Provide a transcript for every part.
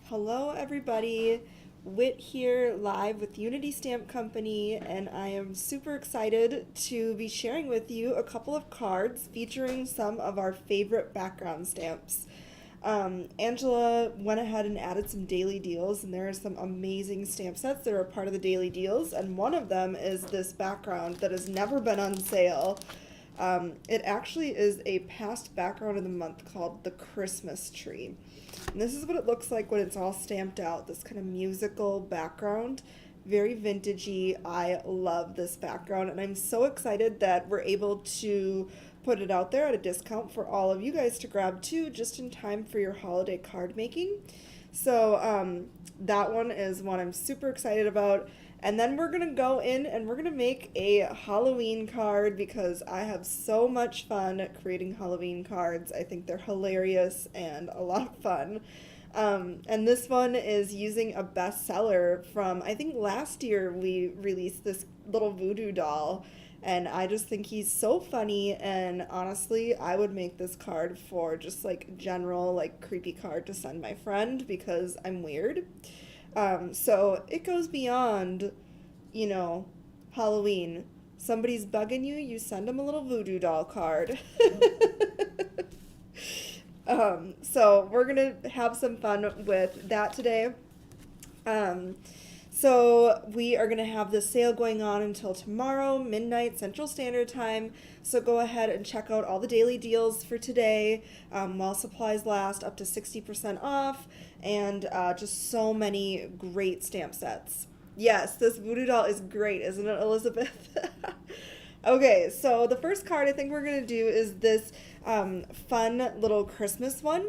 Hello, everybody. Whit here, live with Unity Stamp Company, and I am super excited to be sharing with you a couple of cards featuring some of our favorite background stamps. Angela went ahead and added some daily deals, and there are some amazing stamp sets that are a part of the daily deals, and one of them is this background that has never been on sale. It actually is a past background of the month called the Christmas tree. And this is what it looks like when it's all stamped out, this kind of musical background. Very vintagey. I love this background, and I'm so excited that we're able to put it out there at a discount for all of you guys to grab too, just in time for your holiday card making. So that one is one I'm super excited about. And then we're going to go in and we're going to make a Halloween card because I have so much fun creating Halloween cards. I think they're hilarious and a lot of fun. And this one is using a bestseller from, I think last year we released this little voodoo doll. And I just think he's so funny, and honestly, I would make this card for just like general, like creepy card to send my friend because I'm weird. So it goes beyond, you know, Halloween. Somebody's bugging you, you send them a little voodoo doll card. So we're gonna have some fun with that today. So we are going to have the sale going on until tomorrow, midnight Central Standard Time. So go ahead and check out all the daily deals for today while supplies last, up to 60% off, and just so many great stamp sets. Yes, this voodoo doll is great, isn't it, Elizabeth? Okay, so the first card I think we're going to do is this fun little Christmas one.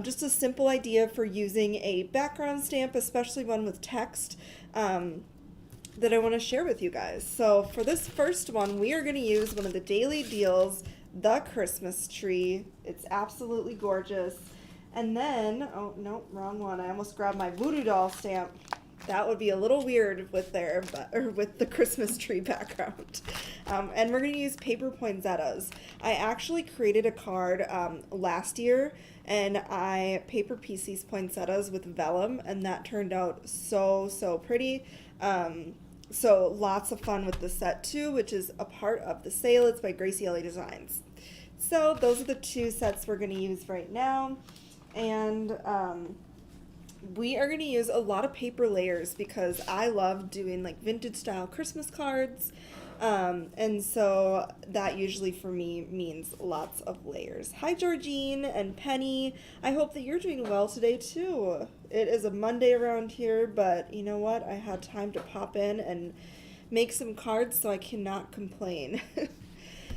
Just a simple idea for using a background stamp, especially one with text, that I want to share with you guys. So for this first one, we are going to use one of the daily deals, the Christmas tree. It's absolutely gorgeous. And then, oh, no, wrong one. I almost grabbed my voodoo doll stamp. That would be a little weird with with the Christmas tree background. And we're going to use paper poinsettias. I actually created a card last year, and I paper pieced these poinsettias with vellum, and that turned out so pretty. So lots of fun with the set too, which is a part of the sale. It's by Gracie Ellie Designs. So those are the two sets we're going to use right now. And we are going to use a lot of paper layers because I love doing like vintage style Christmas cards. And so that usually for me means lots of layers. Hi, Georgine and Penny. I hope that you're doing well today too. It is a Monday around here, but you know what? I had time to pop in and make some cards, so I cannot complain.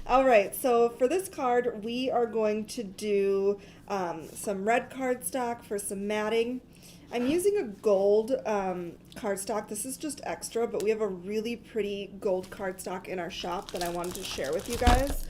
All right, so for this card, we are going to do some red cardstock for some matting. I'm using a gold cardstock. This is just extra, but we have a really pretty gold cardstock in our shop that I wanted to share with you guys.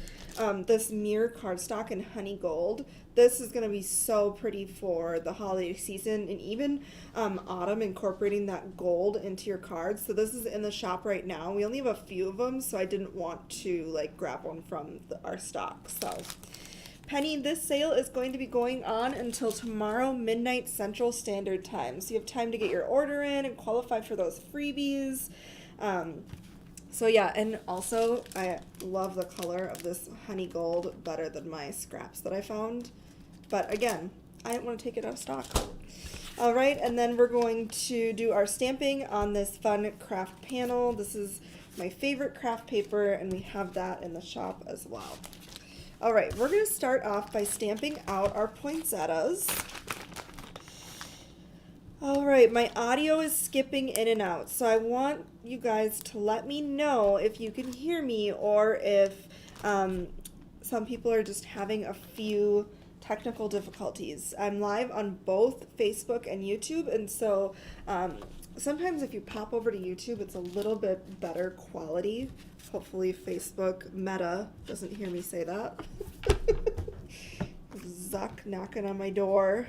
This mirror cardstock in honey gold. This is going to be so pretty for the holiday season and even autumn, incorporating that gold into your cards. So this is in the shop right now. We only have a few of them, so I didn't want to like grab one from our stock. So Penny, this sale is going to be going on until tomorrow, midnight Central Standard Time. So you have time to get your order in and qualify for those freebies. So yeah, and also I love the color of this honey gold better than my scraps that I found. But again, I didn't want to take it out of stock. All right, and then we're going to do our stamping on this fun craft panel. This is my favorite craft paper, and we have that in the shop as well. All right, we're going to start off by stamping out our poinsettias. All right, my audio is skipping in and out, so I want you guys to let me know if you can hear me or if some people are just having a few technical difficulties. I'm live on both Facebook and YouTube, and so sometimes if you pop over to YouTube, it's a little bit better quality. Hopefully Facebook Meta doesn't hear me say that. Zuck knocking on my door.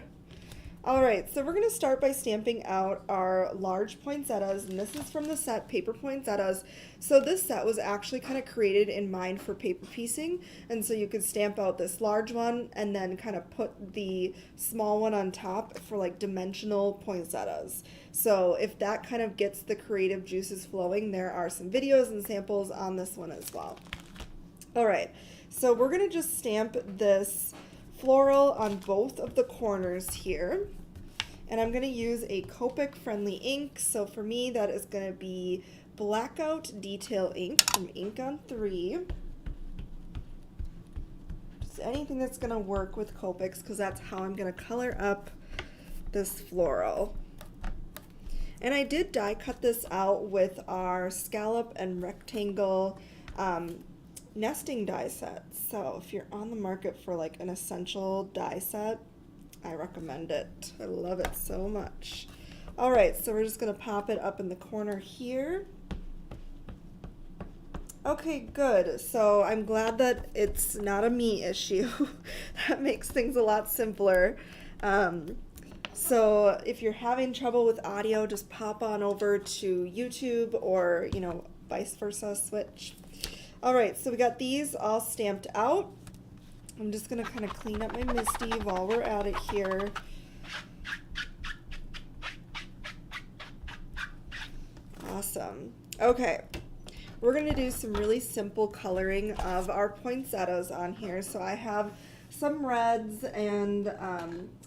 All right, so we're going to start by stamping out our large poinsettias, and this is from the set Paper Poinsettias. So this set was actually kind of created in mind for paper piecing, and so you could stamp out this large one and then kind of put the small one on top for like dimensional poinsettias. So if that kind of gets the creative juices flowing, there are some videos and samples on this one as well. All right, so we're going to just stamp this floral on both of the corners here, and I'm going to use a Copic friendly ink. So for me that is going to be Blackout Detail ink from Ink on 3. Just anything that's going to work with Copics, because that's how I'm going to color up this floral. And I did die cut this out with our scallop and rectangle nesting die set. So if you're on the market for like an essential die set, I recommend it. I love it so much. All right, so we're just gonna pop it up in the corner here. Okay, good. So I'm glad that it's not a me issue. That makes things a lot simpler. So if you're having trouble with audio, just pop on over to YouTube, or, you know, vice versa, switch. All right, so we got these all stamped out. I'm just gonna kind of clean up my MISTI while we're at it here. Awesome. Okay, we're gonna do some really simple coloring of our poinsettias on here. So I have some reds, and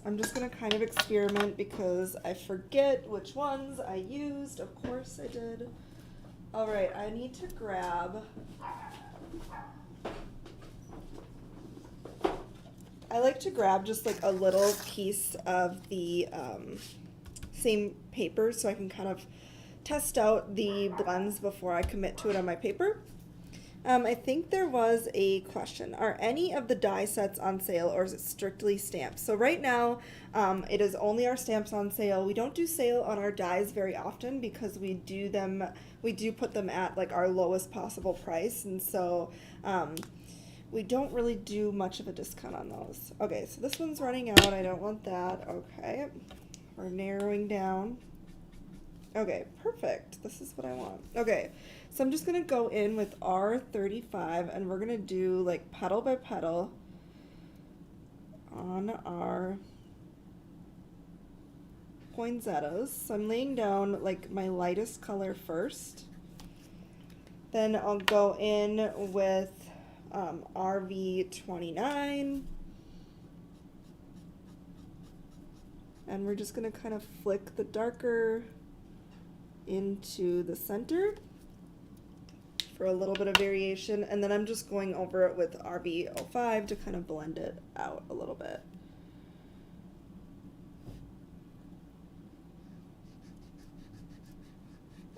I'm just gonna kind of experiment because I forget which ones I used. Of course I did. All right, I need to grab, I like to grab just like a little piece of the same paper so I can kind of test out the blends before I commit to it on my paper. I think there was a question. Are any of the die sets on sale, or is it strictly stamps? So right now, it is only our stamps on sale. We don't do sale on our dies very often because we do put them at like our lowest possible price, and so we don't really do much of a discount on those. Okay, so this one's running out. I don't want that. Okay, we're narrowing down. Okay, perfect. This is what I want. Okay, so I'm just going to go in with R35, and we're going to do like petal by petal on our poinsettias. So I'm laying down like my lightest color first. Then I'll go in with RV29. And we're just going to kind of flick the darker into the center for a little bit of variation, and then I'm just going over it with RB05 to kind of blend it out a little bit.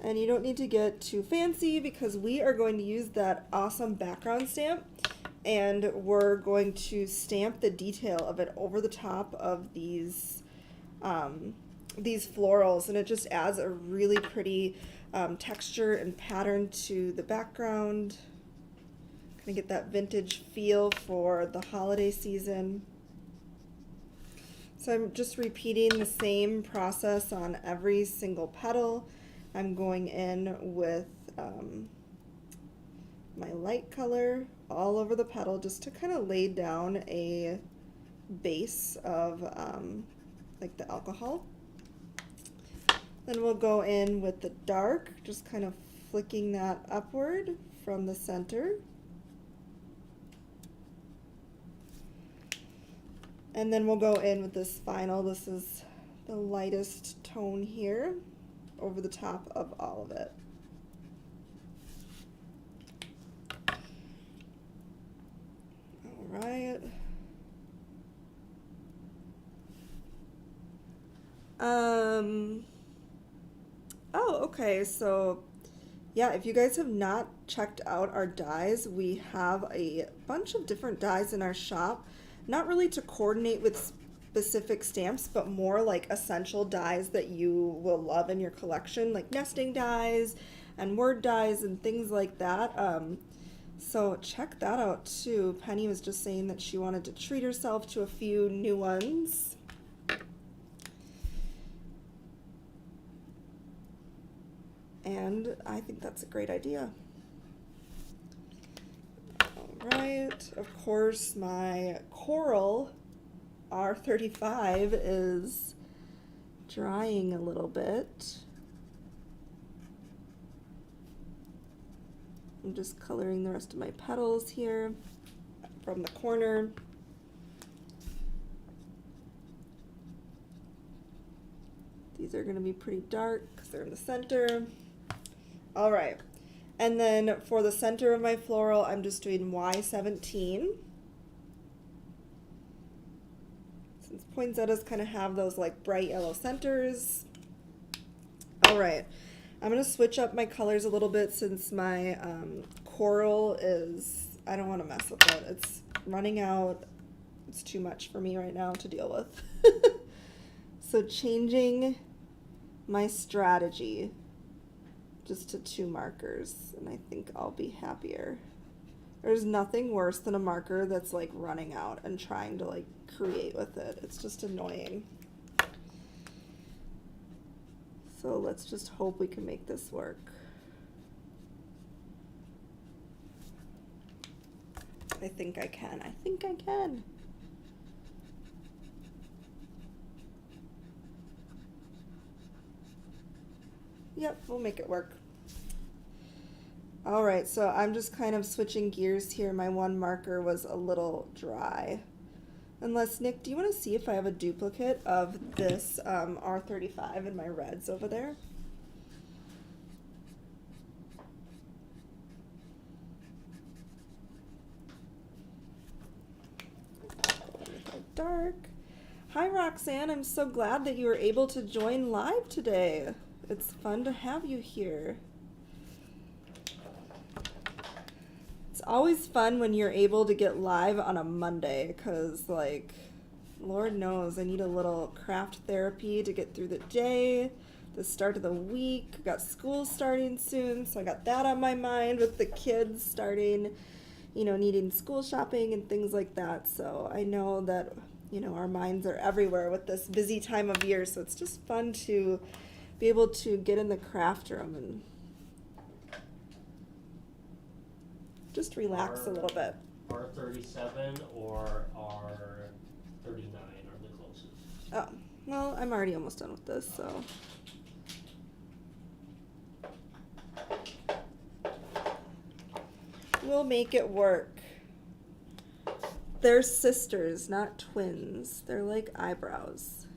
And you don't need to get too fancy because we are going to use that awesome background stamp, and we're going to stamp the detail of it over the top of these florals, and it just adds a really pretty texture and pattern to the background. Kind of get that vintage feel for the holiday season. So I'm just repeating the same process on every single petal. I'm going in with my light color all over the petal just to kind of lay down a base of like the alcohol. Then we'll go in with the dark, just kind of flicking that upward from the center. And then we'll go in with this final, this is the lightest tone here, over the top of all of it. All right. Oh, okay, so yeah, if you guys have not checked out our dies, we have a bunch of different dies in our shop, not really to coordinate with specific stamps, but more like essential dies that you will love in your collection, like nesting dies and word dies and things like that. So check that out too. Penny was just saying that she wanted to treat herself to a few new ones. And I think that's a great idea. All right, of course, my coral R35 is drying a little bit. I'm just coloring the rest of my petals here from the corner. These are going to be pretty dark because they're in the center. All right, and then for the center of my floral, I'm just doing Y17. Since poinsettias kind of have those like bright yellow centers. All right, I'm going to switch up my colors a little bit since my coral is, I don't want to mess with it. It's running out. It's too much for me right now to deal with. So changing my strategy just to 2 markers, and I think I'll be happier. There's nothing worse than a marker that's like running out and trying to like create with it. It's just annoying. So let's just hope we can make this work. I think I can. I think I can. Yep, we'll make it work. All right, so I'm just kind of switching gears here. My one marker was a little dry. Unless, Nick, do you want to see if I have a duplicate of this R35 in my reds over there? Dark. Hi, Roxanne. I'm so glad that you were able to join live today. It's fun to have you here. It's always fun when you're able to get live on a Monday because, like, Lord knows I need a little craft therapy to get through the day, the start of the week. Got school starting soon, so I got that on my mind with the kids starting, you know, needing school shopping and things like that. So I know that, you know, our minds are everywhere with this busy time of year, so it's just fun to be able to get in the craft room and just relax a little bit. R37 or R39 are the closest. Oh, well, I'm already almost done with this, so. We'll make it work. They're sisters, not twins. They're like eyebrows.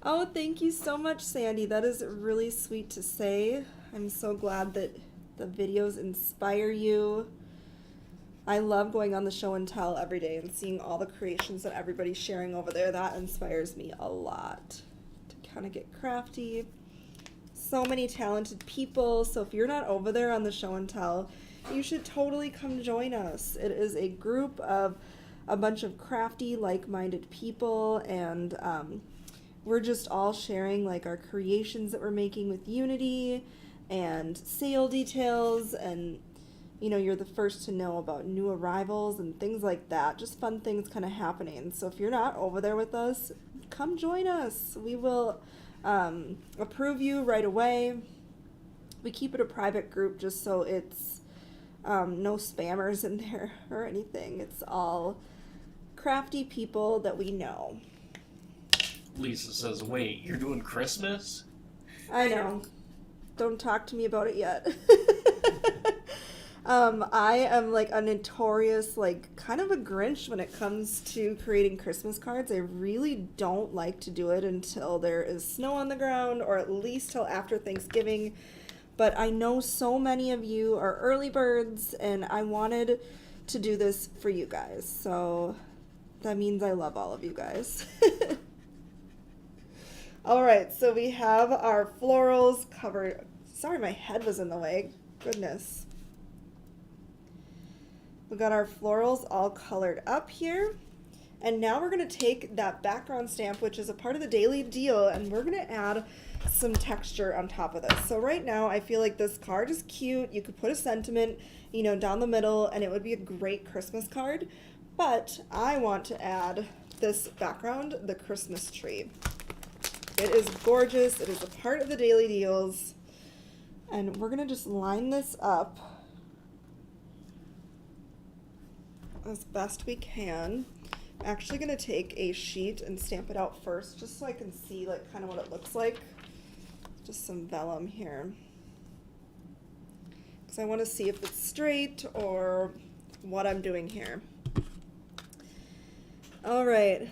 Oh, thank you so much, Sandy. That is really sweet to say. I'm so glad that the videos inspire you. I love going on the show and tell every day and seeing all the creations that everybody's sharing over there. That inspires me a lot to kind of get crafty. So many talented people. So if you're not over there on the show and tell, you should totally come join us. It is a group of a bunch of crafty, like-minded people, and we're just all sharing like our creations that we're making with Unity and sale details, and you know, you're the first to know about new arrivals and things like that. Just fun things kind of happening. So if you're not over there with us, come join us. We will approve you right away. We keep it a private group just so it's no spammers in there or anything. It's all crafty people that we know. Lisa says, wait, you're doing Christmas? I know. Don't talk to me about it yet. I am like a notorious, like, kind of a Grinch when it comes to creating Christmas cards. I really don't like to do it until there is snow on the ground, or at least till after Thanksgiving. But I know so many of you are early birds, and I wanted to do this for you guys. So that means I love all of you guys. All right, so we have our florals covered. Sorry, my head was in the way. Goodness. We got our florals all colored up here. And now we're going to take that background stamp, which is a part of the daily deal, and we're going to add some texture on top of this. So right now, I feel like this card is cute. You could put a sentiment, down the middle, and it would be a great Christmas card. But I want to add this background the Christmas tree. It is gorgeous. It is a part of the daily deals. And we're going to just line this up as best we can. I'm actually going to take a sheet and stamp it out first just so I can see like kind of what it looks like. Just some vellum here. Because I want to see if it's straight or what I'm doing here. All right.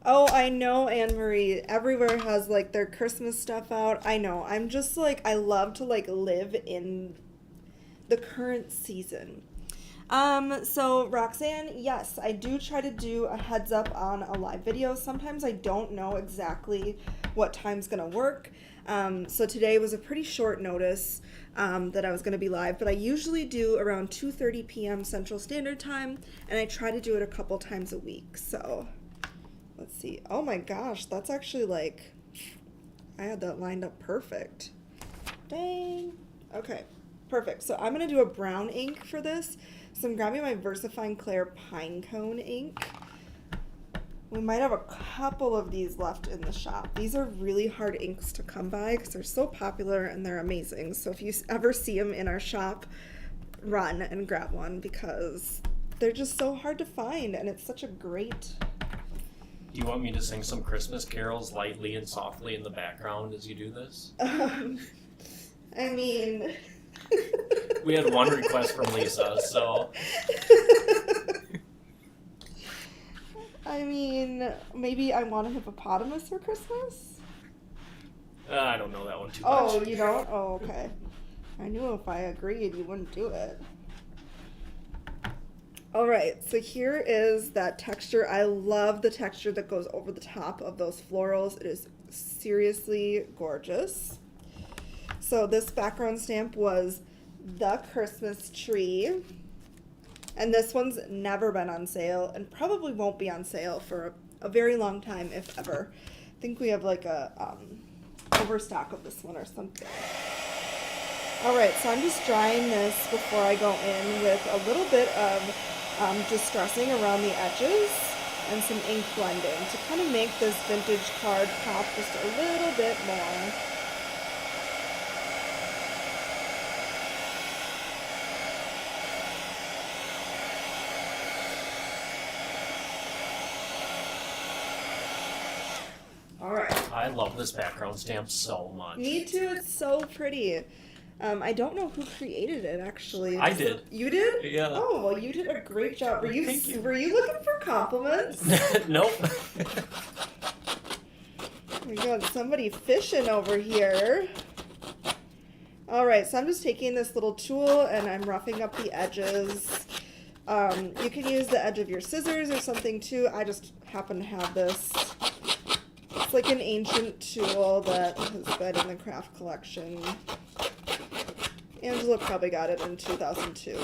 Oh, I know, Anne-Marie. Everywhere has, like, their Christmas stuff out. I know. I'm just, like, I love to, like, live in the current season. So, Roxanne, yes, I do try to do a heads up on a live video. Sometimes I don't know exactly what time's going to work. So today was a pretty short notice that I was going to be live, but I usually do around 2:30 p.m. Central Standard Time, and I try to do it a couple times a week. So... let's see. Oh my gosh, that's actually like, I had that lined up perfect. Dang. Okay, perfect. So I'm going to do a brown ink for this. So I'm grabbing my VersaFine Clair Pinecone ink. We might have a couple of these left in the shop. These are really hard inks to come by because they're so popular and they're amazing. So if you ever see them in our shop, run and grab one because they're just so hard to find and it's such a great... Do you want me to sing some Christmas carols lightly and softly in the background as you do this? I mean... We had one request from Lisa, so... I mean, maybe I want a hippopotamus for Christmas? I don't know that one too much. Oh, you don't? Oh, okay. I knew if I agreed, you wouldn't do it. All right, so here is that texture. I love the texture that goes over the top of those florals. It is seriously gorgeous. So this background stamp was the Christmas tree. And this one's never been on sale and probably won't be on sale for a very long time, if ever. I think we have like a overstock of this one or something. All right, so I'm just drying this before I go in with a little bit of distressing around the edges and some ink blending to kind of make this vintage card pop just a little bit more. All right. I love this background stamp so much. Me too, it's so pretty. I don't know who created it, actually. I did. You did? Yeah. Oh, well, you did a great job. Were you Thank you. looking for compliments? Nope. We got somebody fishing over here. All right, so I'm just taking this little tool and I'm roughing up the edges. You can use the edge of your scissors or something too. I just happen to have this. It's like an ancient tool that has been in the craft collection. Angela probably got it in 2002.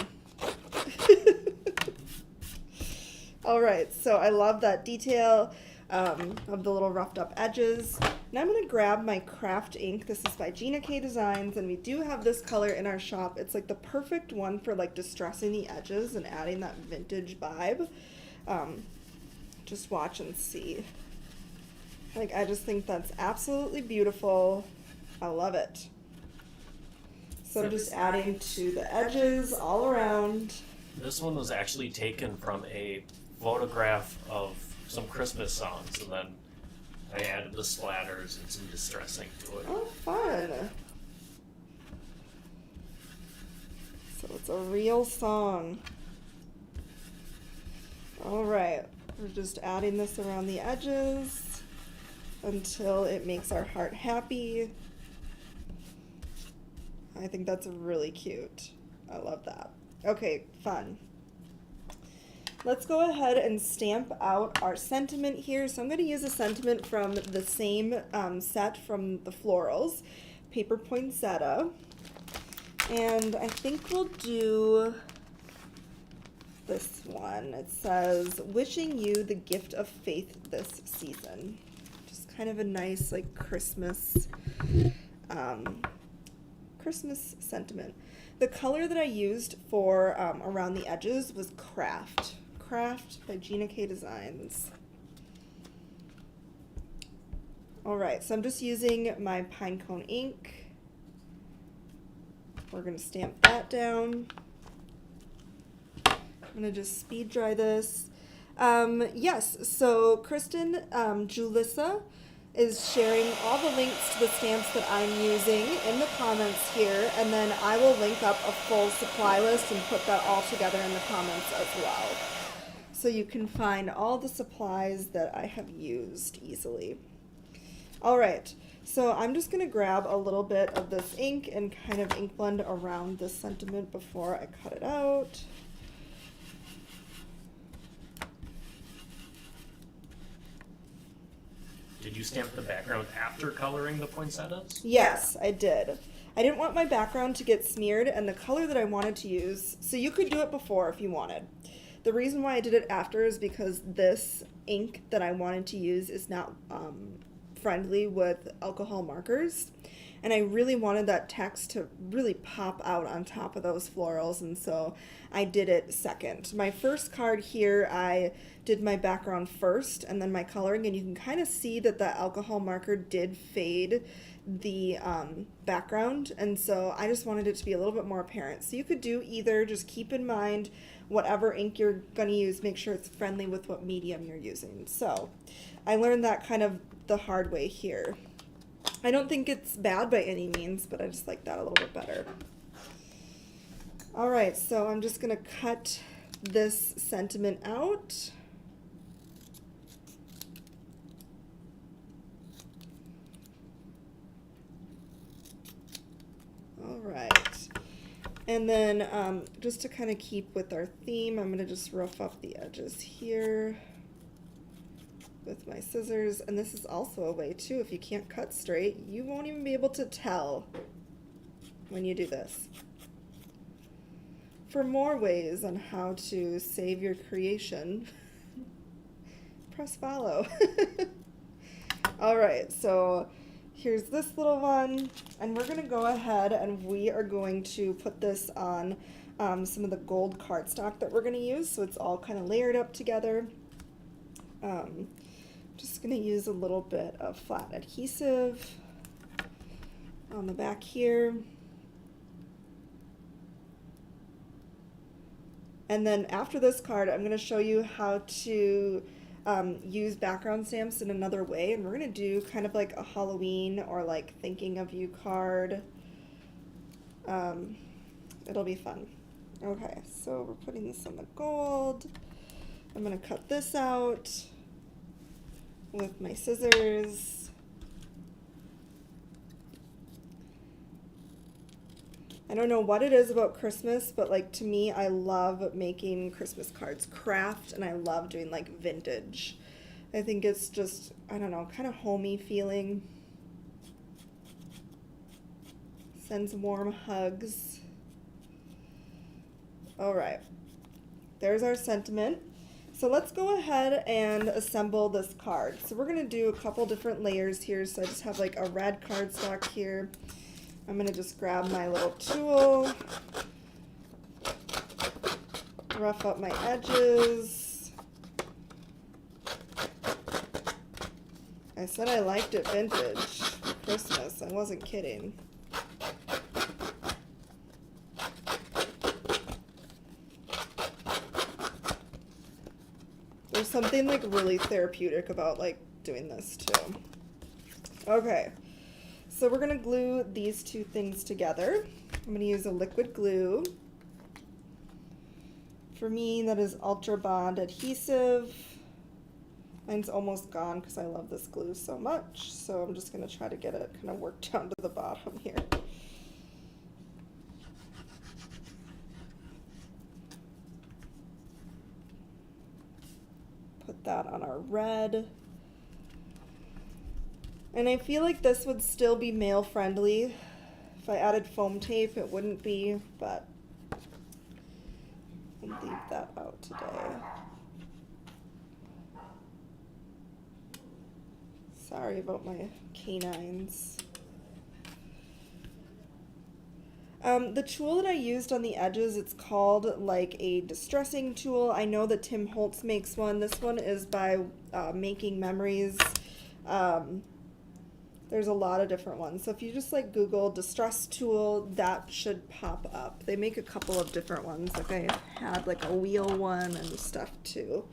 All right, so I love that detail of the little roughed up edges. Now I'm going to grab my craft ink. This is by Gina K Designs, and we do have this color in our shop. It's like the perfect one for like distressing the edges and adding that vintage vibe. Just watch and see. Like, I just think that's absolutely beautiful. I love it. So I'm just adding to the edges all around. This one was actually taken from a photograph of some Christmas songs, and then I added the splatters and some distressing to it. Oh, fun. So it's a real song. All right, we're just adding this around the edges until it makes our heart happy. I think that's really cute. I love that. Okay, fun. Let's go ahead and stamp out our sentiment here. So I'm going to use a sentiment from the same set from the florals, paper poinsettia. And I think we'll do this one. It says, wishing you the gift of faith this season. Just kind of a nice like Christmas sentiment. The color that I used for around the edges was Craft Craft by Gina K Designs. Alright, so I'm just using my Pinecone ink. We're going to stamp that down. I'm going to just speed dry this. Yes, so Kristen Julissa is sharing all the links to the stamps that I'm using in the comments here, and then I will link up a full supply list and put that all together in the comments as well. So you can find all the supplies that I have used easily. Alright, so I'm just going to grab a little bit of this ink and kind of ink blend around this sentiment before I cut it out. Did you stamp the background after coloring the poinsettias? Yes, I did. I didn't want my background to get smeared and the color that I wanted to use, so you could do it before if you wanted. The reason why I did it after is because this ink that I wanted to use is not friendly with alcohol markers, and I really wanted that text to really pop out on top of those florals, and so I did it second. My first card here, I did my background first and then my coloring, and you can kind of see that the alcohol marker did fade the background, and so I just wanted it to be a little bit more apparent. So you could do either. Just keep in mind whatever ink you're going to use, make sure it's friendly with what medium you're using. So I learned that kind of the hard way here. I don't think it's bad by any means, but I just like that a little bit better. Alright, so I'm just going to cut this sentiment out. Alright, and then just to kind of keep with our theme, I'm going to just rough up the edges here with my scissors, and this is also a way too, if you can't cut straight, you won't even be able to tell when you do this. For more ways on how to save your creation, press follow. Alright, so here's this little one, and we're going to go ahead and we are going to put this on some of the gold cardstock that we're going to use, so it's all kind of layered up together. Just going to use a little bit of flat adhesive on the back here. And then after this card, I'm going to show you how to use background stamps in another way, and we're going to do kind of like a Halloween or like thinking of you card. It'll be fun. Okay, so we're putting this on the gold. I'm going to cut this out with my scissors. I don't know what it is about Christmas, but like to me, I love making Christmas cards craft, and I love doing like vintage. I think it's just, I don't know, kind of homey feeling. Sends warm hugs. All right, there's our sentiment. So let's go ahead and assemble this card. So we're going to do a couple different layers here. So I just have like a red cardstock here. I'm going to just grab my little tool, rough up my edges. I said I liked it vintage for Christmas. I wasn't kidding. There's something like really therapeutic about like doing this too. Okay, so we're gonna glue these two things together. I'm gonna use a liquid glue. For me, that is Ultra Bond adhesive. Mine's almost gone because I love this glue so much. So I'm just gonna try to get it kind of worked down to the bottom here. Put that on our red. And I feel like this would still be male friendly. If I added foam tape, it wouldn't be, but I'll leave that out today. Sorry about my canines. The tool that I used on the edges, it's called like a distressing tool. I know that Tim Holtz makes one. This one is by Making Memories. There's a lot of different ones. So if you just like Google distress tool, that should pop up. They make a couple of different ones. Like I had like a wheel one and stuff too.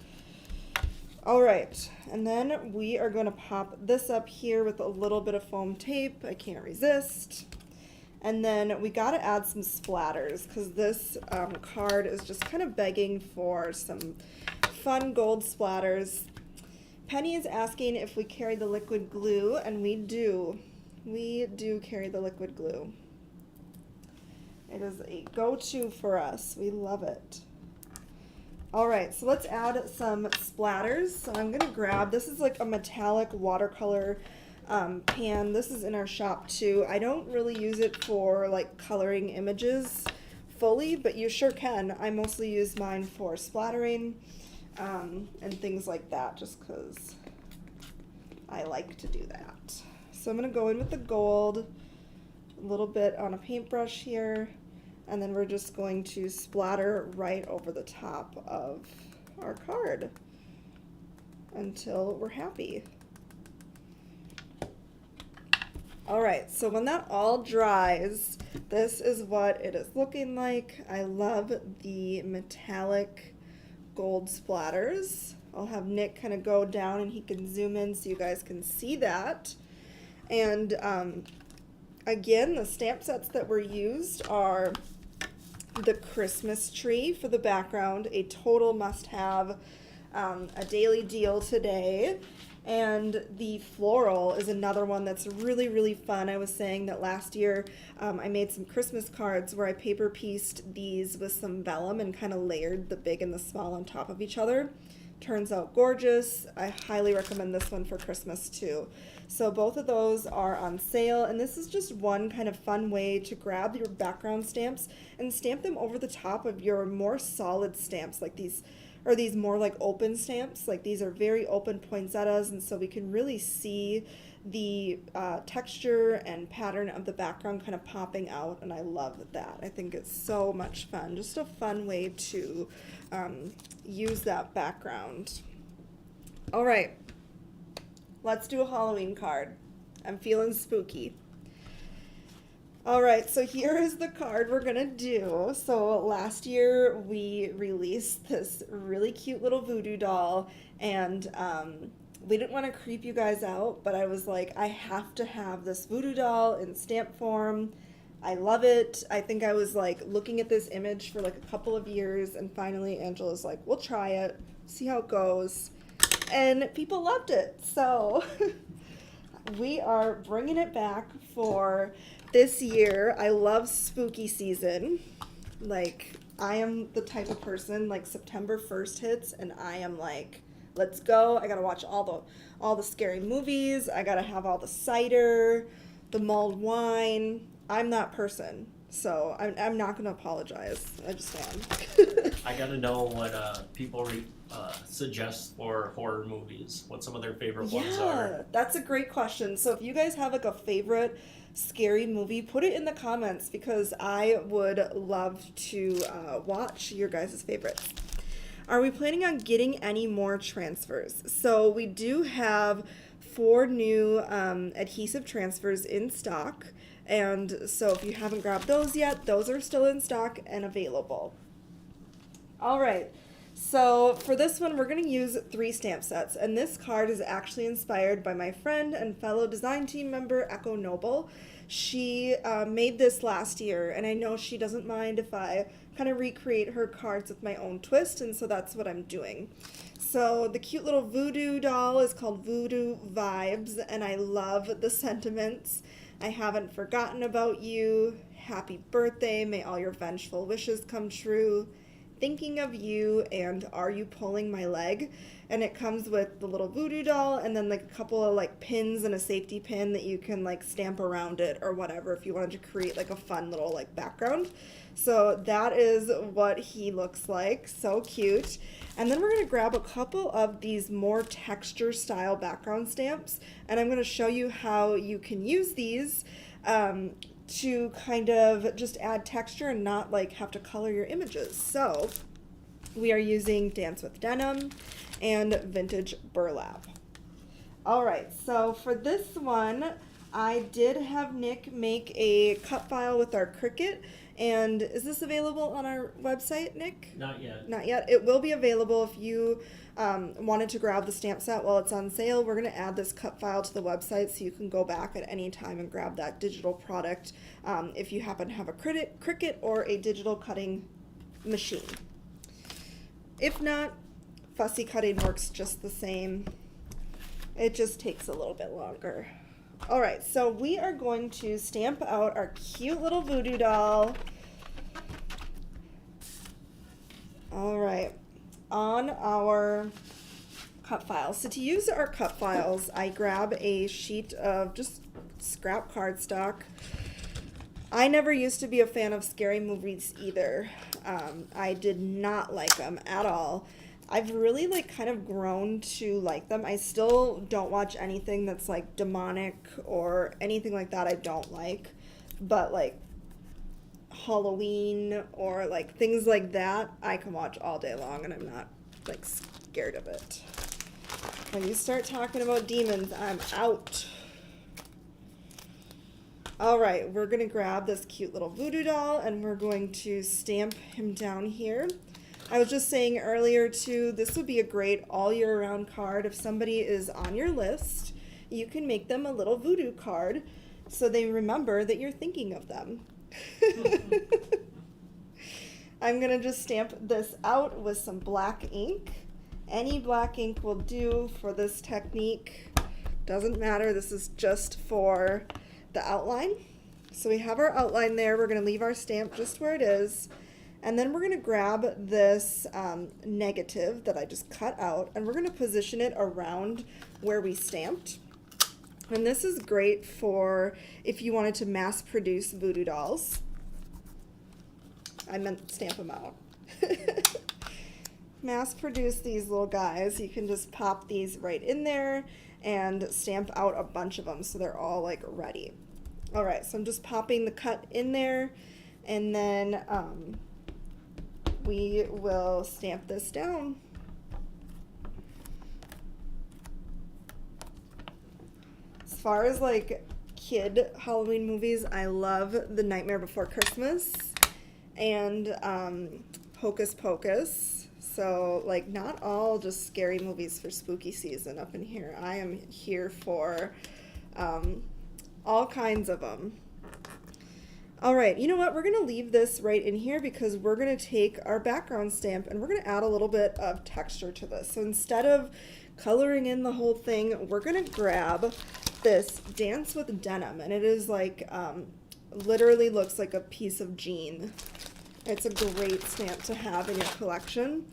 All right, and then we are going to pop this up here with a little bit of foam tape. I can't resist. And then we got to add some splatters because this card is just kind of begging for some fun gold splatters. Penny is asking if we carry the liquid glue, and we do. We do carry the liquid glue. It is a go-to for us. We love it. All right, so let's add some splatters. So I'm gonna grab, this is like a metallic watercolor pan. This is in our shop too. I don't really use it for like coloring images fully, but you sure can. I mostly use mine for splattering and things like that, just because I like to do that. So I'm gonna go in with the gold, a little bit on a paintbrush here, and then we're just going to splatter right over the top of our card until we're happy. All right, so when that all dries, this is what it is looking like. I love the metallic gold splatters. I'll have Nick kind of go down and he can zoom in so you guys can see that. And again, the stamp sets that were used are the Christmas tree for the background, a total must-have, a daily deal today. And the floral is another one that's really, really fun. I was saying that last year I made some Christmas cards where I paper pieced these with some vellum and kind of layered the big and the small on top of each other. Turns out gorgeous. I highly recommend this one for Christmas too. So both of those are on sale, and this is just one kind of fun way to grab your background stamps and stamp them over the top of your more solid stamps like these, or these more like open stamps. Like these are very open poinsettias, and so we can really see the texture and pattern of the background kind of popping out, and I love that. I think it's so much fun. Just a fun way to use that background. All right, let's do a Halloween card. I'm feeling spooky. All right, so here is the card we're gonna do. So last year we released this really cute little voodoo doll, and we didn't want to creep you guys out, but I was like, I have to have this voodoo doll in stamp form. I love it. I think I was like looking at this image for like a couple of years, and finally Angela's like, we'll try it, see how it goes. And people loved it, so we are bringing it back for this year. I love spooky season. Like, I am the type of person, like September 1st hits and I am like, let's go. I gotta watch all the scary movies. I gotta have all the cider, the mulled wine. I'm that person, so I'm not gonna apologize. I just am. I gotta know what people suggest for horror movies. What some of their favorite ones are. Yeah, that's a great question. So if you guys have like a favorite scary movie, put it in the comments because I would love to watch your guys' favorites. Are we planning on getting any more transfers? So we do have 4 new adhesive transfers in stock. And so if you haven't grabbed those yet, those are still in stock and available. All right. So for this one, we're going to use 3 stamp sets. And this card is actually inspired by my friend and fellow design team member, Echo Noble. She made this last year, and I know she doesn't mind if I kind of recreate her cards with my own twist, and so that's what I'm doing. So the cute little voodoo doll is called Voodoo Vibes, and I love the sentiments. I haven't forgotten about you. Happy birthday. May all your vengeful wishes come true. Thinking of you, and are you pulling my leg? And it comes with the little voodoo doll and then like a couple of like pins and a safety pin that you can like stamp around it or whatever if you wanted to create like a fun little like background. So that is what he looks like. So cute. And then we're going to grab a couple of these more texture style background stamps, and I'm going to show you how you can use these to kind of just add texture and not like have to color your images. So we are using Dance with Denim and Vintage Burlap. All right, so for this one, I did have Nick make a cut file with our Cricut. And is this available on our website, Nick? Not yet. Not yet. It will be available if you wanted to grab the stamp set while it's on sale. We're going to add this cut file to the website so you can go back at any time and grab that digital product if you happen to have a Cricut or a digital cutting machine. If not, fussy cutting works just the same. It just takes a little bit longer. All right, so we are going to stamp out our cute little voodoo doll. All right, on our cut files. So to use our cut files, I grab a sheet of just scrap cardstock. I never used to be a fan of scary movies either. I did not like them at all. I've really kind of grown to like them. I still don't watch anything that's like demonic or anything like that. I don't like, but like Halloween or like things like that, I can watch all day long and I'm not like scared of it. When you start talking about demons, I'm out. All right, we're gonna grab this cute little voodoo doll and we're going to stamp him down here. I was just saying earlier too, this would be a great all year round card. If somebody is on your list, you can make them a little voodoo card so they remember that you're thinking of them. I'm gonna just stamp this out with some black ink. Any black ink will do for this technique. Doesn't matter, this is just for the outline. So we have our outline there. We're gonna leave our stamp just where it is. And then we're going to grab this negative that I just cut out, and we're going to position it around where we stamped. And this is great for if you wanted to mass produce voodoo dolls. I meant stamp them out. Mass produce these little guys. You can just pop these right in there and stamp out a bunch of them so they're all like ready. All right, so I'm just popping the cut in there, and then we will stamp this down. As far as like kid Halloween movies, I love The Nightmare Before Christmas and Hocus Pocus. So like not all just scary movies for spooky season up in here. I am here for all kinds of them. All right, you know what? We're going to leave this right in here because we're going to take our background stamp and we're going to add a little bit of texture to this. So instead of coloring in the whole thing, we're going to grab this Dance with Denim, and it is like, literally looks like a piece of jean. It's a great stamp to have in your collection.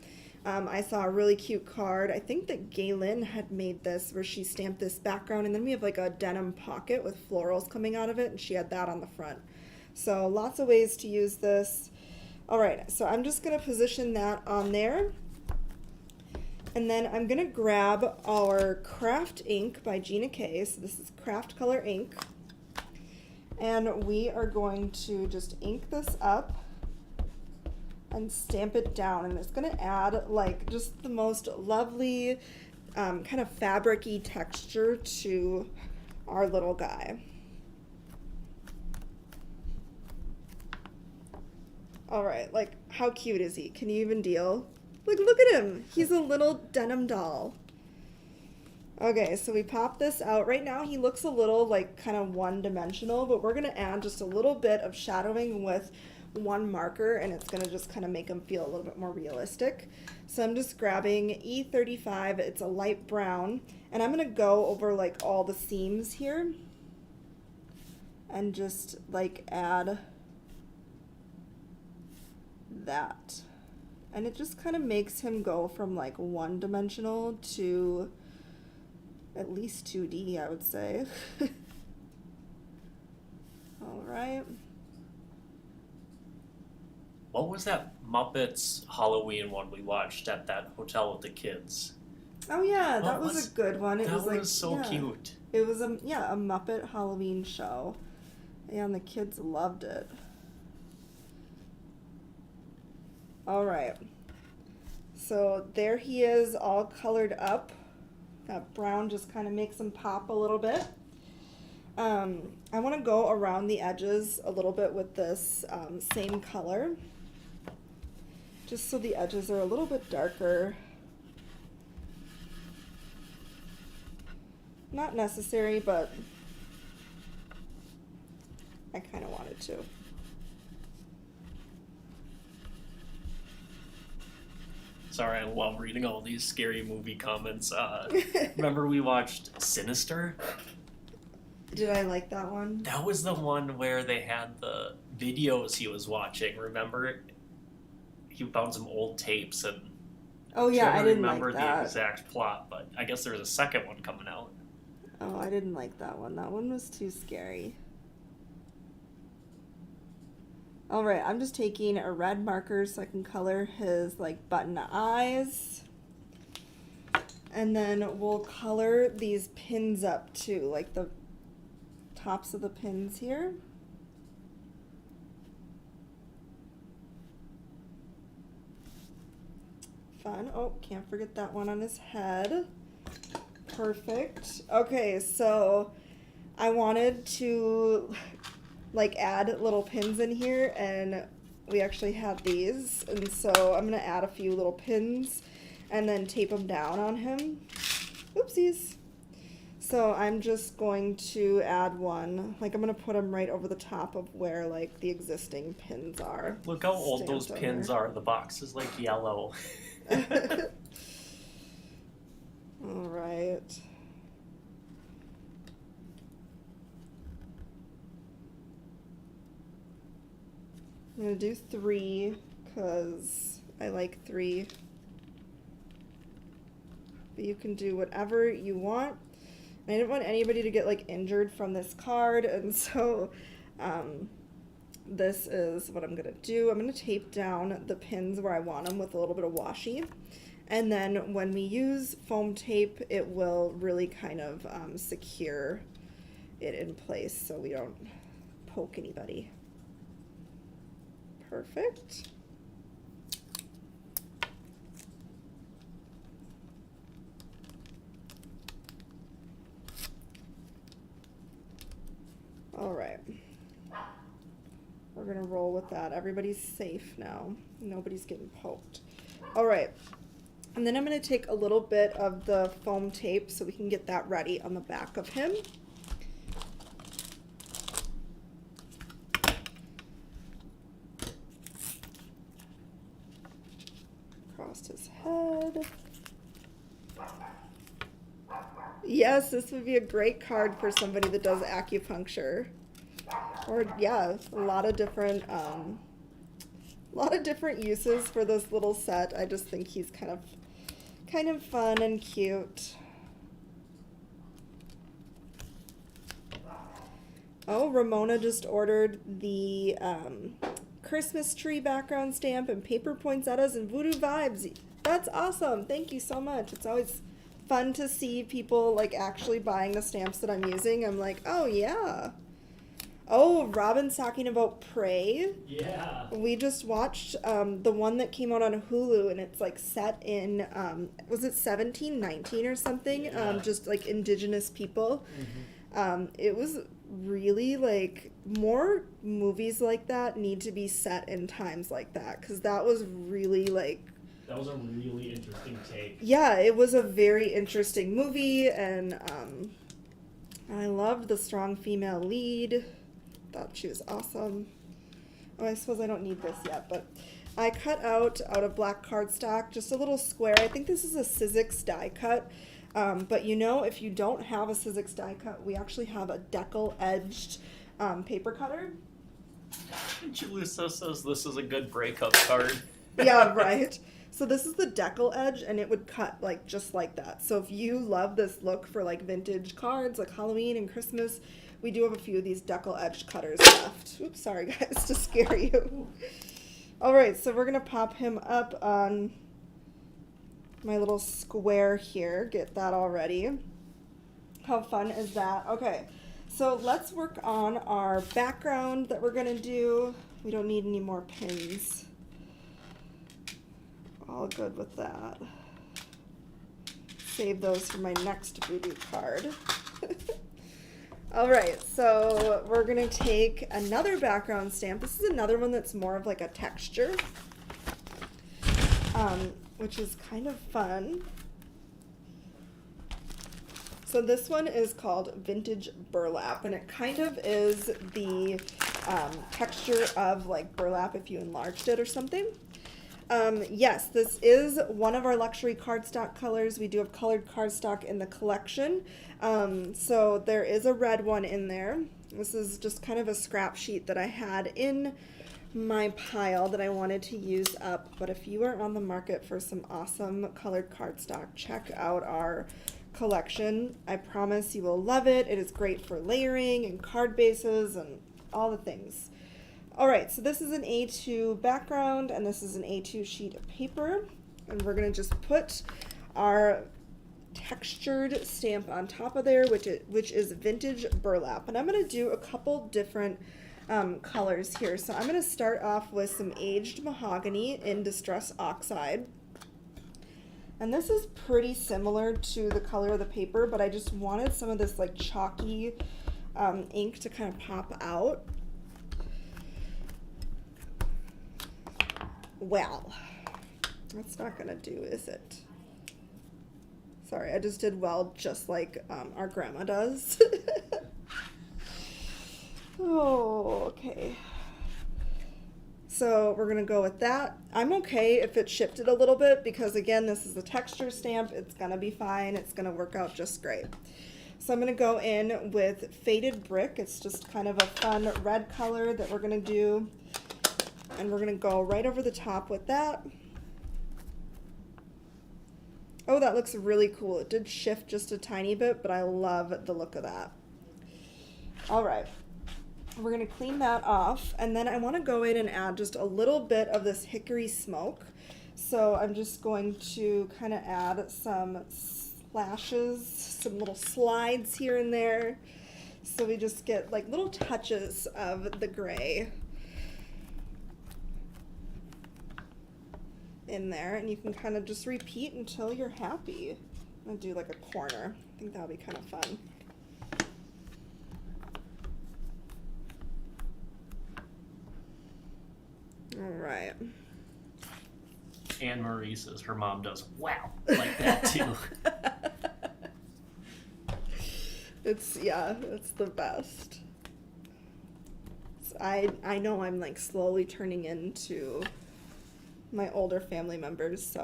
I saw a really cute card. I think that Gaylin had made this where she stamped this background, and then we have like a denim pocket with florals coming out of it, and she had that on the front. So lots of ways to use this. All right, so I'm just gonna position that on there. And then I'm gonna grab our Craft ink by Gina K. So this is Craft Color ink. And we are going to just ink this up and stamp it down. And it's gonna add like just the most lovely kind of fabric-y texture to our little guy. All right, like how cute is he? Can you even deal? Like look at him, he's a little denim doll. Okay, so we pop this out. Right now he looks a little like kind of one-dimensional, but we're gonna add just a little bit of shadowing with one marker, and it's gonna just kind of make him feel a little bit more realistic. So I'm just grabbing E35, it's a light brown, and I'm gonna go over like all the seams here and just like add that. And it just kind of makes him go from like one-dimensional to at least 2D, I would say. All right. What was that Muppets Halloween one we watched at that hotel with the kids? Oh yeah, that was a good one. It that was like so cute. It was a Muppet Halloween show. Yeah, and the kids loved it. All right. So there he is, all colored up. That brown just kind of makes him pop a little bit. I want to go around the edges a little bit with this same color, just so the edges are a little bit darker. Not necessary, but I kind of wanted to. Sorry, I love reading all these scary movie comments. Remember we watched Sinister? Did I like that one? That was the one where they had the videos he was watching. Remember? He found some old tapes and Oh yeah, I didn't like remember that. the exact plot, but I guess there's a second one coming out. Oh, I didn't like that one. That one was too scary. All right, I'm just taking a red marker so I can color his like button eyes. And then we'll color these pins up too, like the tops of the pins here. Fun. Oh, can't forget that one on his head. Perfect. Okay, so I wanted to like add little pins in here, and we actually had these, and so I'm gonna add a few little pins and then tape them down on him. Oopsies. So I'm just going to add one, like I'm gonna put them right over the top of where like the existing pins are. Look how old those Stamped pins over. are. The box is like yellow. All right. I'm gonna do 3 because I like 3. But you can do whatever you want. I didn't want anybody to get like injured from this card, and so this is what I'm gonna do. I'm gonna tape down the pins where I want them with a little bit of washi. And then when we use foam tape, it will really kind of secure it in place so we don't poke anybody. Perfect. All right. We're gonna roll with that. Everybody's safe now. Nobody's getting poked. All right. And then I'm gonna take a little bit of the foam tape so we can get that ready on the back of him. Across his head. Yes, this would be a great card for somebody that does acupuncture. Or yeah, a lot of different uses for this little set. I just think he's kind of fun and cute. Oh, Ramona just ordered the Christmas tree background stamp and paper poinsettias and Voodoo Vibes. That's awesome. Thank you so much. It's always fun to see people like actually buying the stamps that I'm using. I'm like, oh yeah. Oh, Robin's talking about Prey. Yeah. We just watched the one that came out on Hulu, and it's like set in, was it 1719 or something? Yeah. Just like indigenous people. Mm-hmm. It was really like, more movies like that need to be set in times like that, because that was really like, That was a really interesting take. yeah, it was a very interesting movie, and I loved the strong female lead. Thought she was awesome. Oh, I suppose I don't need this yet, but I cut out of black cardstock just a little square. I think this is a Sizzix die cut, but you know, if you don't have a Sizzix die cut, we actually have a decal-edged paper cutter. Julissa says this is a good breakup card. Yeah, right. So this is the decal edge, and it would cut like just like that. So if you love this look for like vintage cards, like Halloween and Christmas, we do have a few of these decal edge cutters left. Oops, sorry guys, to scare you. All right, so we're gonna pop him up on my little square here. Get that all ready. How fun is that? Okay, So let's work on our background that we're gonna do. We don't need any more pins. All good with that. Save those for my next voodoo card. All right, so we're gonna take another background stamp. This is another one that's more of like a texture, which is kind of fun. So this one is called Vintage Burlap, and it kind of is the texture of like burlap if you enlarged it or something. Yes, this is one of our luxury cardstock colors. We do have colored cardstock in the collection. So there is a red one in there. This is just kind of a scrap sheet that I had in my pile that I wanted to use up. But if you are on the market for some awesome colored cardstock, check out our collection. I promise you will love it. It is great for layering and card bases and all the things. All right, so this is an A2 background and this is an A2 sheet of paper, and we're gonna just put our textured stamp on top of there, which is Vintage Burlap. And I'm gonna do a couple different colors here. So I'm gonna start off with some aged mahogany in Distress Oxide. And this is pretty similar to the color of the paper, but I just wanted some of this like chalky ink to kind of pop out. Well, that's not gonna do, is it? Sorry, I just did well just like our grandma does. Oh, okay. So we're gonna go with that. I'm okay if it shifted a little bit because again, this is a texture stamp. It's gonna be fine. It's gonna work out just great. So I'm gonna go in with Faded Brick. It's just kind of a fun red color that we're gonna do. And we're gonna go right over the top with that. Oh, that looks really cool. It did shift just a tiny bit, but I love the look of that. All right. We're gonna clean that off, and then I wanna go in and add just a little bit of this hickory smoke. So I'm just going to kind of add some splashes, some little slides here and there. So we just get like little touches of the gray in there, and you can kind of just repeat until you're happy. I'm gonna do like a corner. I think that'll be kind of fun. All right. Anne Marie says her mom does wow like that too. It's the best. I know I'm like slowly turning into my older family members, so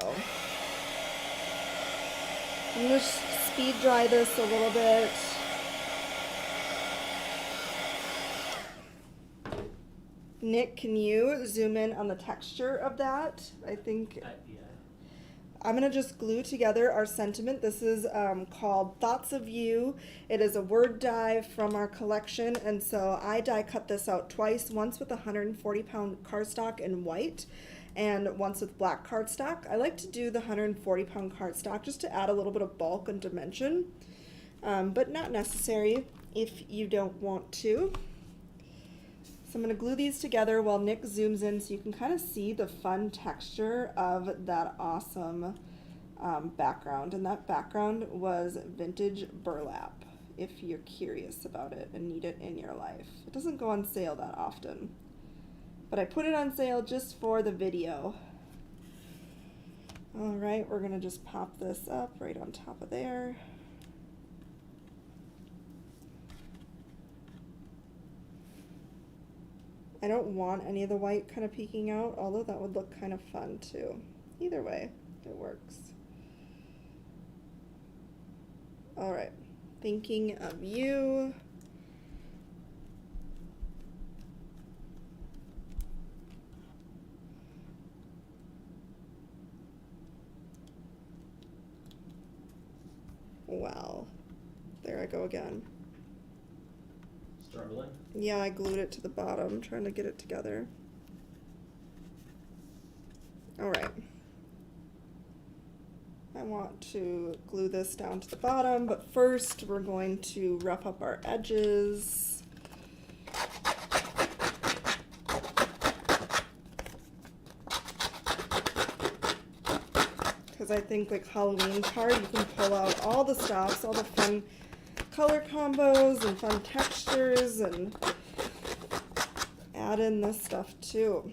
I'm gonna speed dry this a little bit. Nick, can you zoom in on the texture of that? I think Yeah. I'm gonna just glue together our sentiment. This is called Thoughts of You. It is a word die from our collection, and so I die cut this out twice, once with 140-pound cardstock in white and once with black cardstock. I like to do the 140-pound cardstock just to add a little bit of bulk and dimension, but not necessary if you don't want to. So I'm going to glue these together while Nick zooms in so you can kind of see the fun texture of that awesome background. And that background was Vintage Burlap, if you're curious about it and need it in your life. It doesn't go on sale that often, but I put it on sale just for the video. All right, we're going to just pop this up right on top of there. I don't want any of the white kind of peeking out, although that would look kind of fun too. Either way, it works. All right, thinking of you. Wow, there I go again. Struggling? Yeah, I glued it to the bottom, trying to get it together. All right. I want to glue this down to the bottom, but first we're going to rough up our edges. Because I think like Halloween card, you can pull out all the stops, all the fun color combos and fun textures, and add in this stuff too.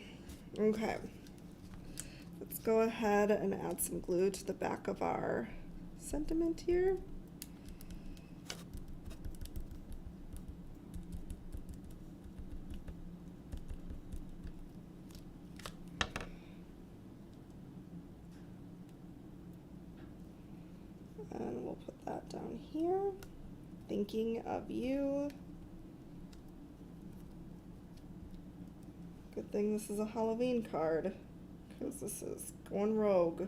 Okay. Let's go ahead and add some glue to the back of our sentiment here. And we'll put that down here. Thinking of you. Good thing this is a Halloween card, because this is going rogue.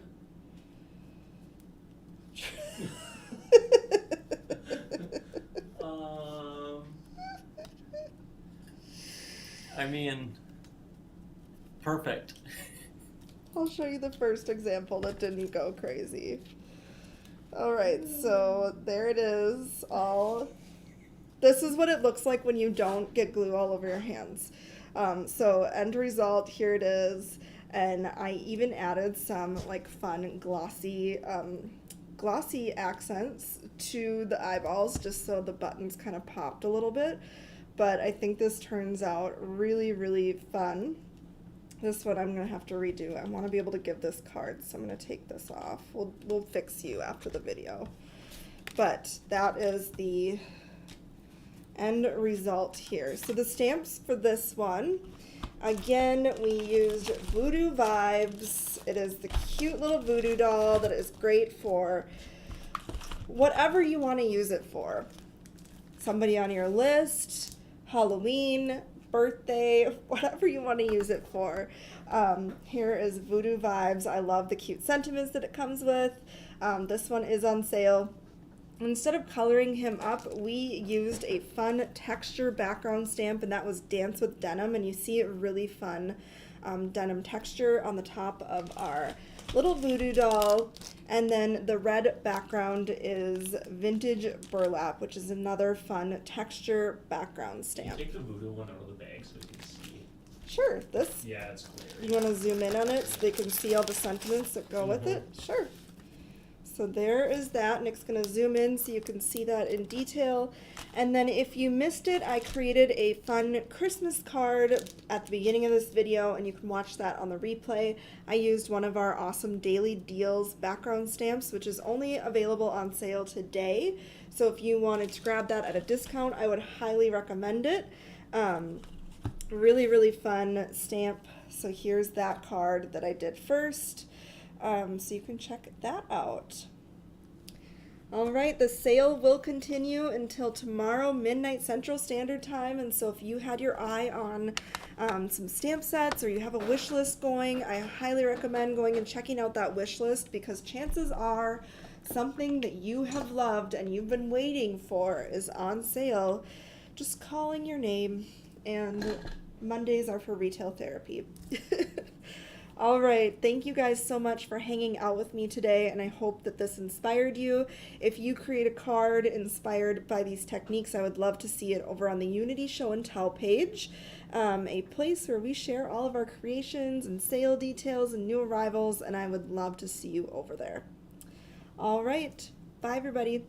I mean, perfect. I'll show you the first example that didn't go crazy. Alright, so there it is. This is what it looks like when you don't get glue all over your hands. So end result, here it is. And I even added some like fun glossy accents to the eyeballs, just so the buttons kind of popped a little bit. But I think this turns out really, really fun. This one I'm gonna have to redo. I want to be able to give this card, so I'm gonna take this off. We'll fix you after the video. But that is the end result here. So the stamps for this one, again, we used Voodoo Vibes. It is the cute little voodoo doll that is great for whatever you want to use it for. Somebody on your list, Halloween, birthday, whatever you want to use it for. Here is Voodoo Vibes. I love the cute sentiments that it comes with. This one is on sale. Instead of coloring him up, we used a fun texture background stamp, and that was Dance with Denim, and you see a really fun denim texture on the top of our little voodoo doll. And then the red background is Vintage Burlap, which is another fun texture background stamp. Can you take the voodoo one out of the bag so we can see? Sure, this. Yeah, it's clear. You want to zoom in on it so they can see all the sentiments that go with it? Sure. So there is that. Nick's going to zoom in so you can see that in detail. And then if you missed it, I created a fun Christmas card at the beginning of this video, and you can watch that on the replay. I used one of our awesome Daily Deals background stamps, which is only available on sale today. So if you wanted to grab that at a discount, I would highly recommend it. Really, really fun stamp. So here's that card that I did first. So you can check that out. All right, the sale will continue until tomorrow, midnight Central Standard Time. And so if you had your eye on some stamp sets, or you have a wish list going, I highly recommend going and checking out that wish list, because chances are something that you have loved and you've been waiting for is on sale. Just calling your name, and Mondays are for retail therapy. All right, thank you guys so much for hanging out with me today, and I hope that this inspired you. If you create a card inspired by these techniques, I would love to see it over on the Unity Show and Tell page, a place where we share all of our creations and sale details and new arrivals, and I would love to see you over there. All right, bye everybody.